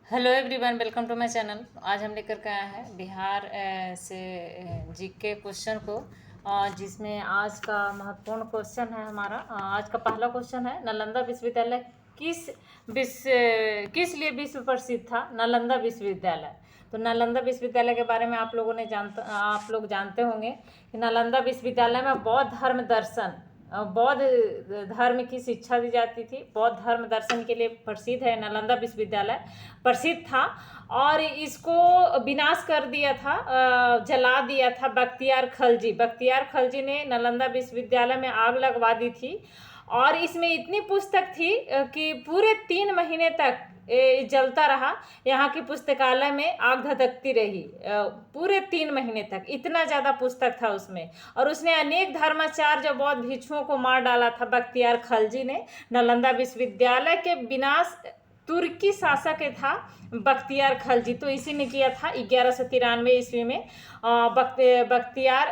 Hello everyone, welcome to my channel. आज हम लेकर के आए हैं बिहार से जीके क्वेश्चन को, जिसमें आज का महत्वपूर्ण क्वेश्चन है हमारा। आज का पहला क्वेश्चन है, नालंदा विश्वविद्यालय किस लिए विश्व प्रसिद्ध था? नालंदा विश्वविद्यालय। तो नालंदा विश्वविद्यालय के बारे में आप लोग जानते होंगे कि नालंदा विश्वविद्यालय में बौद्ध धर्म की शिक्षा दी जाती थी। बौद्ध धर्म दर्शन के लिए प्रसिद्ध है नालंदा विश्वविद्यालय, प्रसिद्ध था। और इसको विनाश कर दिया था, जला दिया था बख्तियार खलजी ने नालंदा विश्वविद्यालय में आग लगवा दी थी। और इसमें इतनी पुस्तक थी कि पूरे 3 महीने तक जलता रहा। यहाँ की पुस्तकालय में आग धधकती रही पूरे 3 महीने तक। इतना ज़्यादा पुस्तक था उसमें। और उसने अनेक धर्माचार्य बौद्ध भिक्षुओं को मार डाला था बख्तियार खलजी ने। नालंदा विश्वविद्यालय के विनाश तुर्की शासक था बख्तियार खलजी, तो इसी ने किया था 1193 ईस्वी में। बख्तियार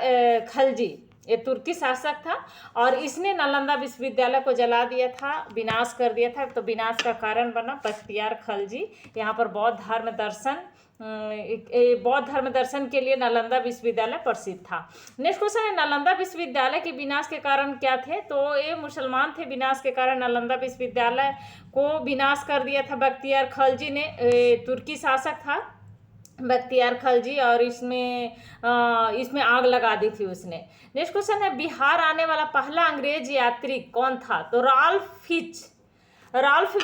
खलजी ये तुर्की शासक था और इसने नालंदा विश्वविद्यालय को जला दिया था, विनाश कर दिया था। तो विनाश का कारण बना बख्तियार खलजी। यहाँ पर बौद्ध धर्म दर्शन के लिए नालंदा विश्वविद्यालय प्रसिद्ध था। नेक्स्ट क्वेश्चन है, नालंदा विश्वविद्यालय के विनाश के कारण क्या थे? तो ये मुसलमान थे। विनाश के कारण नालंदा विश्वविद्यालय को विनाश कर दिया था बख्तियार खलजी ने। तुर्की शासक था बख्तियार खलजी और इसमें आग लगा दी थी उसने। नेक्स्ट क्वेश्चन है, बिहार आने वाला पहला अंग्रेज यात्री कौन था? तो राल्फ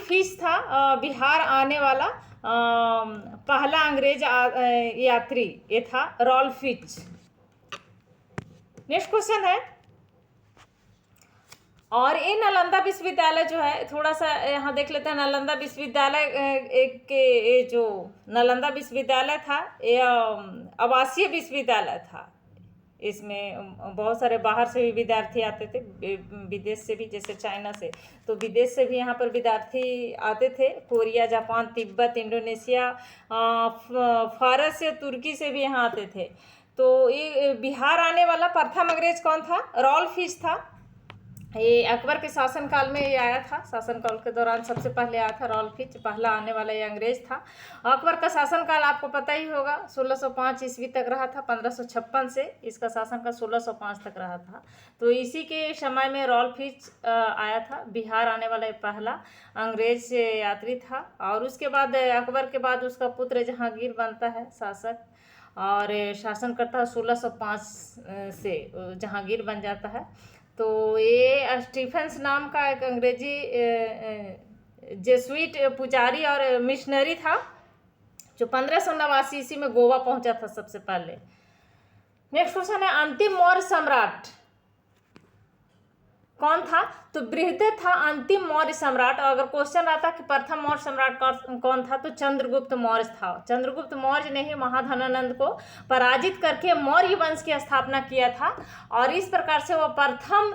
फिच था बिहार आने वाला पहला अंग्रेज यात्री, ये था राल्फ फिच। नेक्स्ट क्वेश्चन है, और ये नालंदा विश्वविद्यालय जो है, थोड़ा सा यहाँ देख लेते हैं। नालंदा विश्वविद्यालय ये जो नालंदा विश्वविद्यालय था, ये आवासीय विश्वविद्यालय था। इसमें बहुत सारे बाहर से भी विद्यार्थी आते थे, विदेश से भी, जैसे चाइना से। तो विदेश से भी यहाँ पर विद्यार्थी आते थे। कोरिया, जापान, तिब्बत, इंडोनेशिया, फारस या तुर्की से भी यहाँ आते थे। तो ये बिहार आने वाला प्रथम अंग्रेज कौन था? राल्फ फिच था। ये अकबर के शासनकाल में ये आया था। शासनकाल के दौरान सबसे पहले आया था राल्फ फिच, पहला आने वाला ये अंग्रेज था। अकबर का शासनकाल आपको पता ही होगा, 1605 ईस्वी तक रहा था। 1556 से इसका शासनकाल 1605 तक रहा था। तो इसी के समय में राल्फ फिच आया था। बिहार आने वाला पहला अंग्रेज यात्री था। और उसके बाद अकबर के बाद उसका पुत्र जहांगीर बनता है शासक, और शासन करता है 1605 से जहांगीर बन जाता है। तो ये स्टीफेंस नाम का एक अंग्रेजी जेसुइट पुजारी और मिशनरी था, जो 1589 ईस्वी में गोवा पहुंचा था सबसे पहले। नेक्स्ट क्वेश्चन है, अंतिम मौर्य सम्राट कौन था? तो बृहद था अंतिम मौर्य सम्राट। और अगर क्वेश्चन आता कि प्रथम मौर्य सम्राट कौन था, तो चंद्रगुप्त मौर्य था। चंद्रगुप्त मौर्य ने ही महाधनानंद को पराजित करके मौर्य वंश की स्थापना किया था। और इस प्रकार से वो प्रथम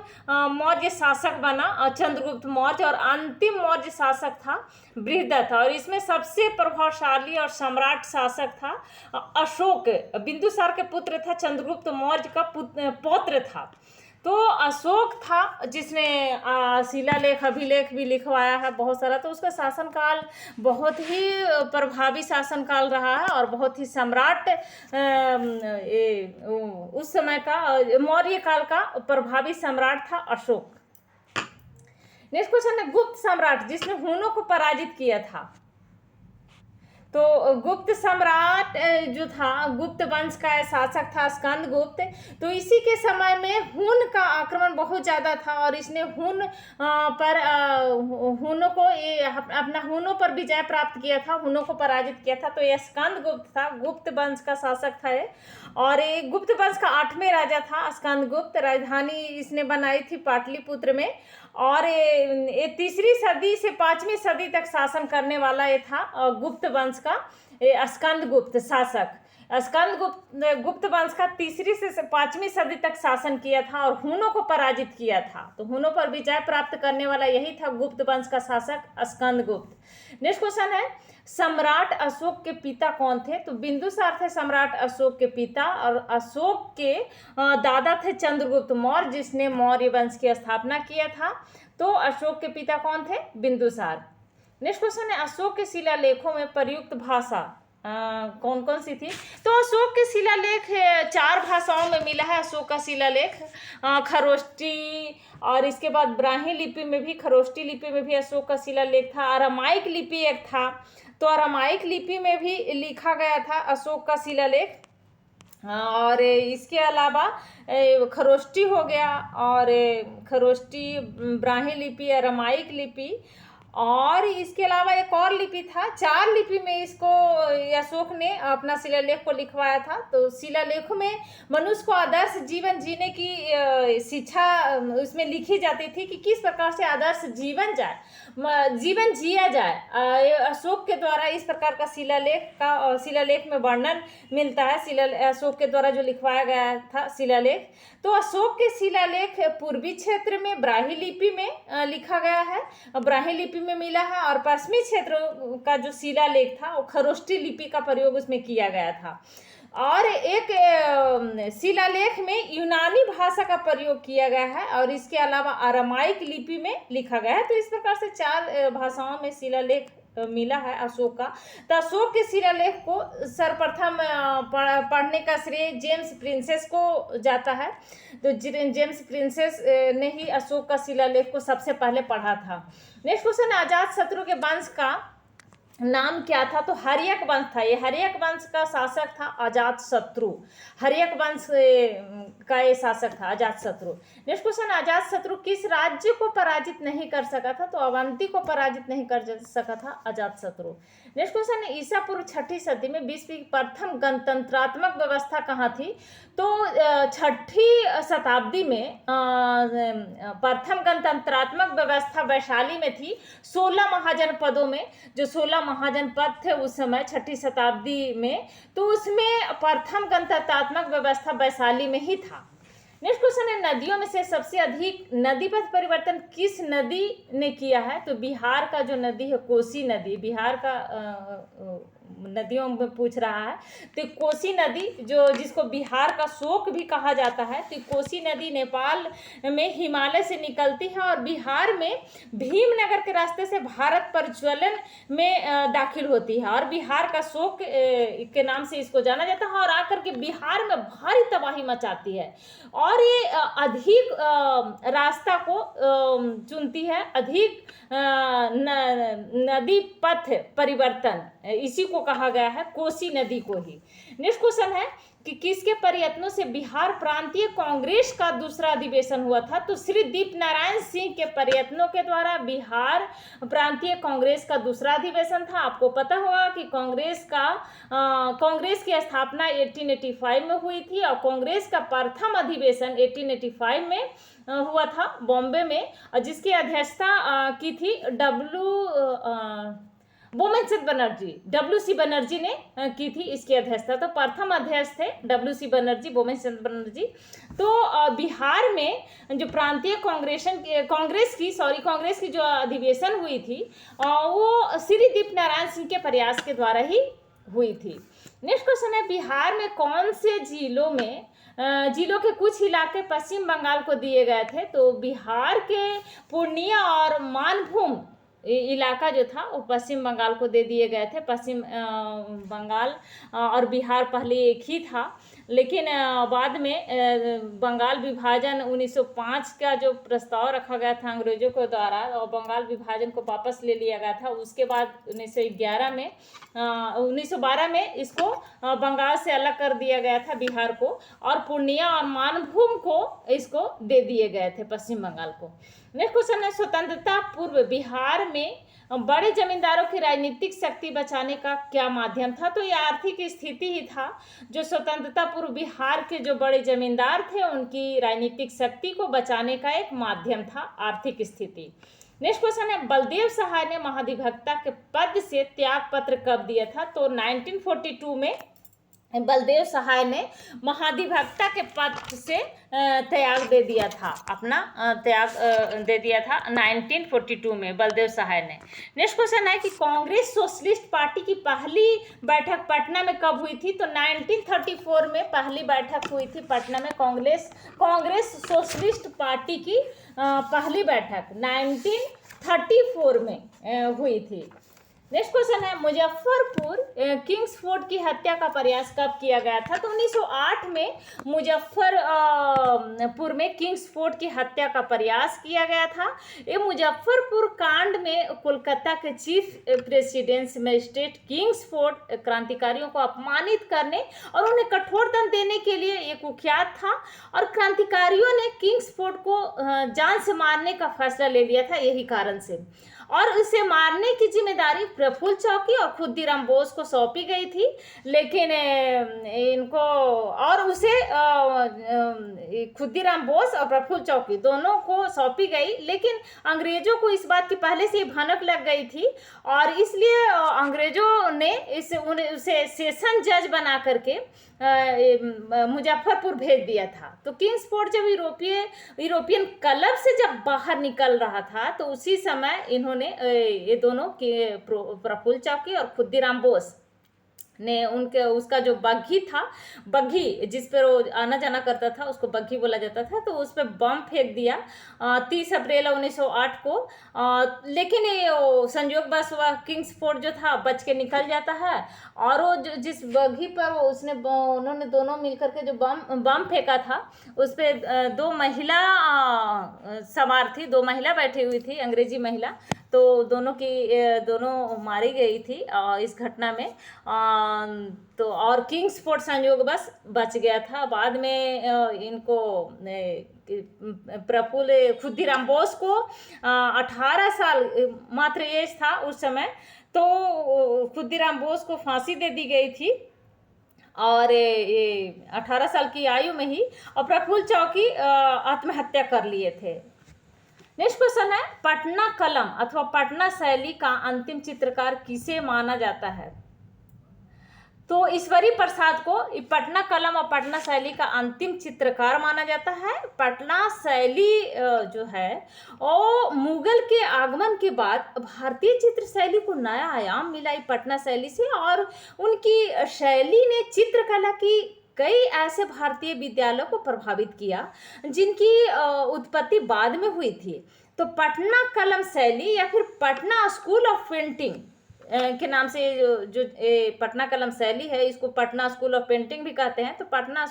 मौर्य शासक बना चंद्रगुप्त मौर्य। और अंतिम मौर्य शासक था बृहद। और इसमें सबसे प्रभावशाली और सम्राट शासक था अशोक। बिंदुसार के पुत्र था, चंद्रगुप्त मौर्य का पौत्र था। तो अशोक था जिसने शिलालेख, अभिलेख भी लिखवाया है बहुत सारा। तो उसका शासनकाल बहुत ही प्रभावी शासनकाल रहा है और बहुत ही सम्राट उस समय का मौर्य काल का प्रभावी सम्राट था अशोक। नेक्स्ट क्वेश्चन है, गुप्त सम्राट जिसने हुनों को पराजित किया था। तो गुप्त सम्राट जो था, गुप्त वंश का शासक था स्कंदगुप्त। तो इसी के समय में हुन का आक्रमण बहुत ज़्यादा था और इसने हुनों को अपना हुनों पर विजय प्राप्त किया था, हुनों को पराजित किया था। तो यह स्कंदगुप्त था, गुप्त वंश का शासक था ये। और ये गुप्त वंश का 8वें राजा था स्कंदगुप्त। राजधानी इसने बनाई थी पाटलिपुत्र में। और ये 3री सदी से 5वीं सदी तक शासन करने वाला ये था गुप्त वंश का स्कंदगुप्त शासक। गुप्त वंश का 3री से 5वीं सदी तक शासन किया था और हुनों को पराजित किया था। तो हुनों पर विजय प्राप्त करने वाला यही था गुप्त वंश का शासक स्कंदगुप्त। नेक्स्ट क्वेश्चन है, सम्राट अशोक के पिता कौन थे? तो बिंदुसार थे सम्राट अशोक के पिता। और अशोक के दादा थे चंद्रगुप्त मौर्य, जिसने मौर्य वंश की स्थापना किया था। तो अशोक के पिता कौन थे? बिंदुसार। नेक्स्ट क्वेश्चन है, अशोक के शिलालेखों में प्रयुक्त भाषा कौन कौन सी थी? तो अशोक के शिलालेख 4 भाषाओं में मिला है। अशोक का शिलालेख खरोष्टी, और इसके बाद ब्राह्मी लिपि में भी, खरोष्टी लिपि में भी अशोक का शिलालेख था। अरामाइक लिपि एक था, तो अरामाइक लिपि में भी लिखा गया था अशोक का शिलालेख। और इसके अलावा खरोष्टी हो गया, और खरोष्टी, ब्राह्मी लिपि, अरामाइक लिपि, और इसके अलावा एक और लिपि था। 4 लिपि में इसको अशोक ने अपना शिलालेख को लिखवाया था। तो शिलालेखों में मनुष्य को आदर्श जीवन जीने की शिक्षा उसमें लिखी जाती थी कि किस प्रकार से आदर्श जीवन जिया जाए। अशोक के द्वारा इस प्रकार का शिलालेख में वर्णन मिलता है, अशोक के द्वारा जो लिखवाया गया था शिलालेख। तो अशोक के शिलालेख पूर्वी क्षेत्र में ब्राह्मी लिपि में लिखा गया है, ब्राह्मी लिपि में मिला है, और पश्चिमी क्षेत्र का जो शिलालेख था वो खरोष्टी लिपि का प्रयोग उसमें किया गया था। और एक शिलालेख में यूनानी भाषा का प्रयोग किया गया है, और इसके अलावा अरामाइक लिपि में लिखा गया है। तो इस प्रकार से 4 भाषाओं में शिलालेख मिला है अशोक का। तो अशोक के शिलालेख को सर्वप्रथम पढ़ने का श्रेय जेम्स प्रिंसेस को जाता है। तो जेम्स प्रिंसेस ने ही अशोक का शिलालेख को सबसे पहले पढ़ा था। नेक्स्ट क्वेश्चन, अजातशत्रु के वंश का नाम क्या था? तो हर्यक वंश था। ये हर्यक वंश का शासक था अजातशत्रु। हर्यक वंश का ये शासक था अजातशत्रु। नेक्स्ट क्वेश्चन, अजातशत्रु किस राज्य को पराजित नहीं कर सका था? तो अवंती को पराजित नहीं कर सका था अजातशत्रु। नेक्स्ट क्वेश्चन है, ईसा पूर्व 6ठी सदी में विश्व की प्रथम गणतंत्रात्मक व्यवस्था कहाँ थी? तो 6ठी शताब्दी में प्रथम गणतंत्रात्मक व्यवस्था वैशाली में थी, 16 महाजनपदों में। जो 16 महाजनपद थे उस समय 6ठी शताब्दी में, तो उसमें प्रथम गणतंत्रात्मक व्यवस्था वैशाली में ही था। नेक्स्ट क्वेश्चन है, नदियों में से सबसे अधिक नदी पथ परिवर्तन किस नदी ने किया है? तो बिहार का जो नदी है कोसी नदी, बिहार का नदियों में पूछ रहा है। तो कोसी नदी जो जिसको बिहार का शोक भी कहा जाता है, तो कोसी नदी नेपाल में हिमालय से निकलती है और बिहार में भीमनगर के रास्ते से भारत प्रज्वलन में दाखिल होती है, और बिहार का शोक के नाम से इसको जाना जाता है, और आकर के बिहार में भारी तबाही मचाती है, और ये अधिक रास्ता को चुनती है, अधिक नदी पथ परिवर्तन इसी को कहा गया है, कोसी नदी को ही। नेक्स्ट क्वेश्चन है कि किसके प्रयत्नों से बिहार प्रांतीय कांग्रेस का दूसरा अधिवेशन हुआ था? तो श्री दीप नारायण सिंह के प्रयत्नों के द्वारा बिहार प्रांतीय कांग्रेस का दूसरा अधिवेशन था। आपको पता होगा कि कांग्रेस की स्थापना 1885 में हुई थी, और कांग्रेस का प्रथम अधिवेशन 1885 में हुआ था बॉम्बे में, और जिसकी अध्यक्षता की थी WC बनर्जी ने की थी इसकी अध्यक्षता। तो प्रथम अध्यक्ष थे WC बनर्जी, बोमेन बनर्जी। तो बिहार में जो प्रांतीय कांग्रेस की जो अधिवेशन हुई थी वो श्री दीप नारायण सिंह के प्रयास के द्वारा ही हुई थी। नेक्स्ट क्वेश्चन है, बिहार में कौन से जिलों के कुछ इलाके पश्चिम बंगाल को दिए गए थे? तो बिहार के पूर्णिया और मानभूम इलाका जो था वो पश्चिम बंगाल को दे दिए गए थे। पश्चिम बंगाल और बिहार पहले एक ही था, लेकिन बाद में बंगाल विभाजन 1905 का जो प्रस्ताव रखा गया था अंग्रेजों के द्वारा, और बंगाल विभाजन को वापस ले लिया गया था। उसके बाद 1912 में इसको बंगाल से अलग कर दिया गया था बिहार को, और पूर्णिया और मानभूम को इसको दे दिए गए थे पश्चिम बंगाल को। नेक्स्ट क्वेश्चन है, स्वतंत्रता पूर्व बिहार में बड़े जमींदारों की राजनीतिक शक्ति बचाने का क्या माध्यम था? तो ये आर्थिक स्थिति ही था। जो स्वतंत्रता पूर्व बिहार के जो बड़े जमींदार थे उनकी राजनीतिक शक्ति को बचाने का एक माध्यम था आर्थिक स्थिति। नेक्स्ट क्वेश्चन है, बलदेव सहाय ने महाधिवक्ता के पद से त्याग पत्र कब दिया था? तो 1942 में बलदेव सहाय ने महाधिवक्ता के पद से त्याग दे दिया था, अपना त्याग दे दिया था 1942 में बलदेव सहाय ने। नेक्स्ट क्वेश्चन है कि कांग्रेस सोशलिस्ट पार्टी की पहली बैठक पटना में कब हुई थी? तो 1934 में पहली बैठक हुई थी पटना में। कांग्रेस सोशलिस्ट पार्टी की पहली बैठक 34 में हुई थी। नेक्स्ट क्वेश्चन है, मुजफ्फरपुर किंग्सफोर्ड की हत्या का प्रयास कब किया गया था? तो 1908 में मुजफ्फरपुर में किंग्सफोर्ड की हत्या का प्रयास किया गया था। ये मुजफ्फरपुर कांड में कोलकाता के चीफ प्रेसिडेंट मजिस्ट्रेट किंग्सफोर्ड क्रांतिकारियों को अपमानित करने और उन्हें कठोर दंड देने के लिए ये कुख्यात था, और क्रांतिकारियों ने किंग्सफोर्ड को जान से मारने का फैसला ले लिया था यही कारण से, और उसे मारने की जिम्मेदारी प्रफुल्ल चौकी और खुद्दीराम बोस को सौंपी गई थी। लेकिन इनको और उसे खुद्दीराम बोस और प्रफुल्ल चौकी दोनों को सौंपी गई, लेकिन अंग्रेजों को इस बात की पहले से ही भनक लग गई थी, और इसलिए अंग्रेजों ने उसे सेशन जज बना करके मुजफ्फरपुर भेज दिया था। तो किंग्सफोर्ड जब यूरोपियन क्लब से जब बाहर निकल रहा था, तो उसी समय इन्होंने ये दोनों के प्रफुल्ल चौकी और खुद्दीराम बोस ने उसका जो बग्घी था, बग्घी जिस पर वो आना जाना करता था उसको बग्घी बोला जाता था, तो उस पर बम फेंक दिया 30 अप्रैल 1908 को। लेकिन ये संयोगवश वह किंग्सफोर्ड जो था बच के निकल जाता है, और वो जिस बग्घी पर उन्होंने दोनों मिलकर के जो बम फेंका था, उस पर 2 महिला सवार थी, 2 महिला बैठी हुई थी, अंग्रेजी महिला, तो दोनों मारी गई थी इस घटना में। तो और किंग्सफोर्ड संयोगवश बच गया था। बाद में इनको प्रफुल्ल खुद्दीराम बोस को 18 साल मात्र एज था उस समय, तो खुद्दीराम बोस को फांसी दे दी गई थी, और ये 18 साल की आयु में ही, और प्रफुल्ल चौकी आत्महत्या कर लिए थे। नेक्स्ट क्वेश्चन है, पटना कलम अथवा पटना शैली का अंतिम चित्रकार किसे माना जाता है? तो ईश्वरी प्रसाद को पटना कलम और पटना शैली का अंतिम चित्रकार माना जाता है। पटना शैली जो है वो मुगल के आगमन के बाद भारतीय चित्र शैली को नया आयाम मिला पटना शैली से, और उनकी शैली ने चित्रकला की कई ऐसे भारतीय विद्यालयों को प्रभावित किया जिनकी उत्पत्ति बाद में हुई थी। तो पटना कलम शैली या फिर पटना स्कूल ऑफ पेंटिंग के नाम से जो पटना कलम शैली है, इसको पटना स्कूल ऑफ पेंटिंग भी कहते हैं। तो पटना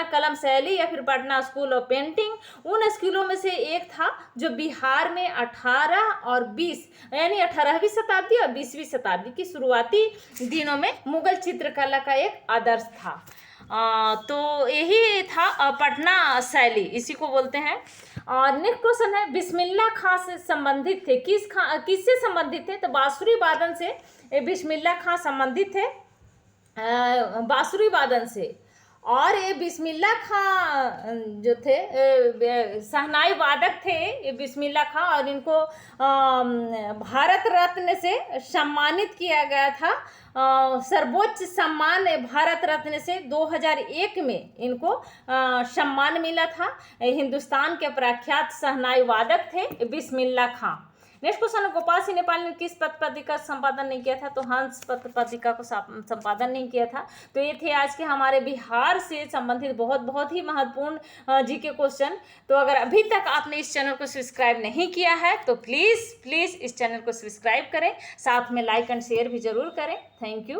कलम शैली या फिर पटना स्कूल ऑफ पेंटिंग उन स्कूलों में से एक था जो बिहार में 18 और 20 यानी 18वीं शताब्दी और 20वीं शताब्दी की शुरुआती दिनों में मुगल चित्रकला का एक आदर्श था। तो यही था पटना शैली, इसी को बोलते हैं। और नेक्स्ट क्वेश्चन है, बिस्मिल्लाह खां से संबंधित थे, किससे संबंधित थे? तो बांसुरी वादन से बिस्मिल्लाह खां संबंधित थे, बांसुरी वादन से। और ये बिस्मिल्लाह खां जो थे शहनाई वादक थे ये बिस्मिल्लाह खां, और इनको भारत रत्न से सम्मानित किया गया था। सर्वोच्च सम्मान भारत रत्न से 2001 में इनको सम्मान मिला था। हिंदुस्तान के प्रख्यात शहनाई वादक थे बिस्मिल्लाह खां। नेक्स्ट क्वेश्चन है, गोपाल सिंह नेपाल ने किस पत्र पत्रिका संपादन नहीं किया था? तो हंस पत्र पत्रिका को संपादन नहीं किया था। तो ये थे आज के हमारे बिहार से संबंधित बहुत ही महत्वपूर्ण जी के क्वेश्चन। तो अगर अभी तक आपने इस चैनल को सब्सक्राइब नहीं किया है तो प्लीज़ इस चैनल को सब्सक्राइब करें, साथ में लाइक एंड शेयर भी जरूर करें। Thank you.